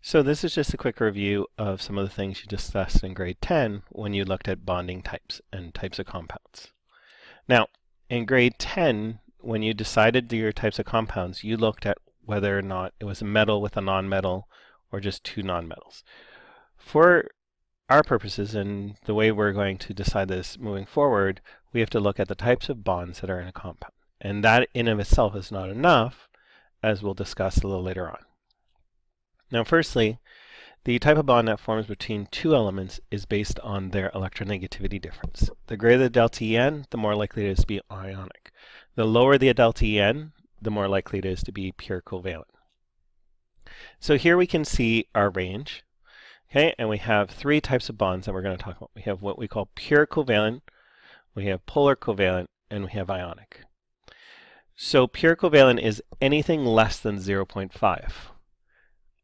So this is just a quick review of some of the things you discussed in grade 10 when you looked at bonding types and types of compounds. Now, in grade 10, when you decided your types of compounds, you looked at whether or not it was a metal with a nonmetal or just two nonmetals. For our purposes and the way we're going to decide this moving forward, we have to look at the types of bonds that are in a compound. And that in of itself is not enough, as we'll discuss a little later on. Now, firstly, the type of bond that forms between two elements is based on their electronegativity difference. The greater the delta En, the more likely it is to be ionic. The lower the delta En, the more likely it is to be pure covalent. So here we can see our range. Okay, and we have three types of bonds that we're going to talk about. We have what we call pure covalent, we have polar covalent, and we have ionic. So pure covalent is anything less than 0.5.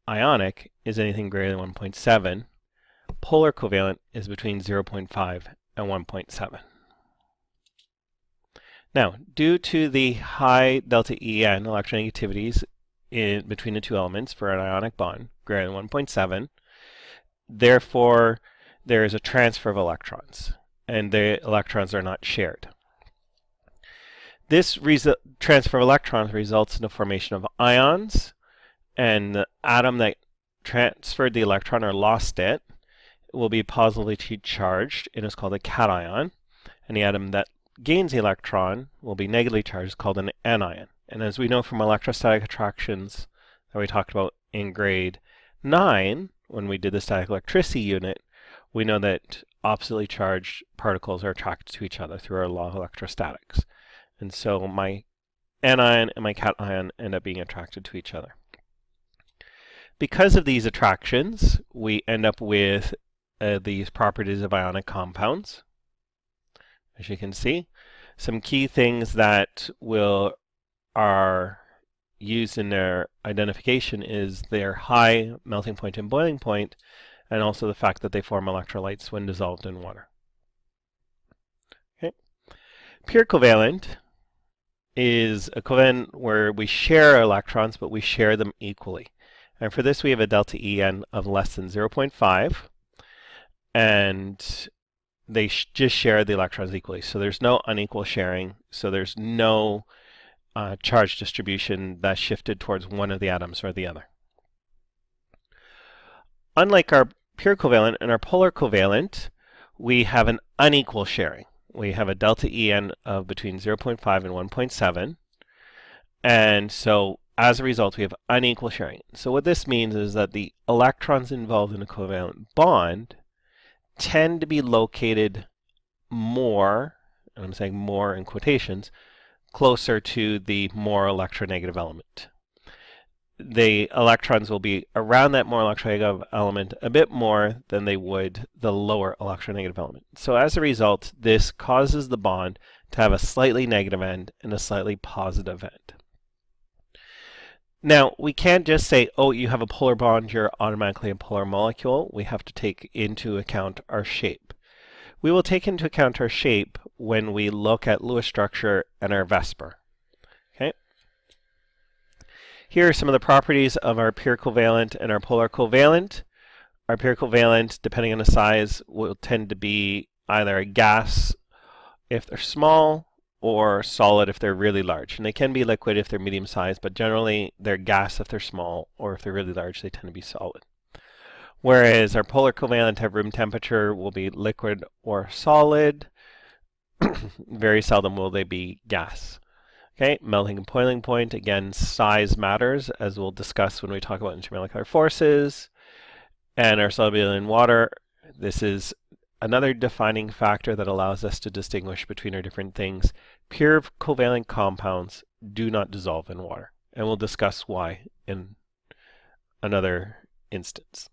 Ionic is anything greater than 1.7. Polar covalent is between 0.5 and 1.7. Now, due to the high delta En electronegativities between the two elements for an ionic bond, greater than 1.7, therefore there is a transfer of electrons, and the electrons are not shared. This transfer of electrons results in the formation of ions, and the atom that transferred the electron or lost it will be positively charged and is called a cation, and the atom that gains the electron will be negatively charged, called an anion. And as we know from electrostatic attractions that we talked about in grade 9 when we did the static electricity unit, we know that oppositely charged particles are attracted to each other through our law of electrostatics. And so my anion and my cation end up being attracted to each other. Because of these attractions, we end up with these properties of ionic compounds. As you can see, some key things that are used in their identification is their high melting point and boiling point, and also the fact that they form electrolytes when dissolved in water. Okay. Pure covalent is a covalent where we share electrons, but we share them equally. And for this, we have a delta En of less than 0.5, and they just share the electrons equally. So there's no unequal sharing, so there's no charge distribution that's shifted towards one of the atoms or the other. Unlike our pure covalent and our polar covalent, we have an unequal sharing. We have a delta En of between 0.5 and 1.7, and so as a result, we have unequal sharing. So what this means is that the electrons involved in a covalent bond tend to be located more, and I'm saying more in quotations, closer to the more electronegative element. The electrons will be around that more electronegative element a bit more than they would the lower electronegative element. So as a result, this causes the bond to have a slightly negative end and a slightly positive end. Now, we can't just say, oh, you have a polar bond, you're automatically a polar molecule. We have to take into account our shape. We will take into account our shape when we look at Lewis structure and our VSEPR. Okay. Here are some of the properties of our pure covalent and our polar covalent. Our pure covalent, depending on the size, will tend to be either a gas if they're small, or solid if they're really large. And they can be liquid if they're medium sized, but generally they're gas if they're small, or if they're really large, they tend to be solid. Whereas our polar covalent at room temperature will be liquid or solid. Very seldom will they be gas. Okay, melting and boiling point, again, size matters, as we'll discuss when we talk about intermolecular forces. And our solubility in water, this is another defining factor that allows us to distinguish between our different things. Pure covalent compounds do not dissolve in water, and we'll discuss why in another instance.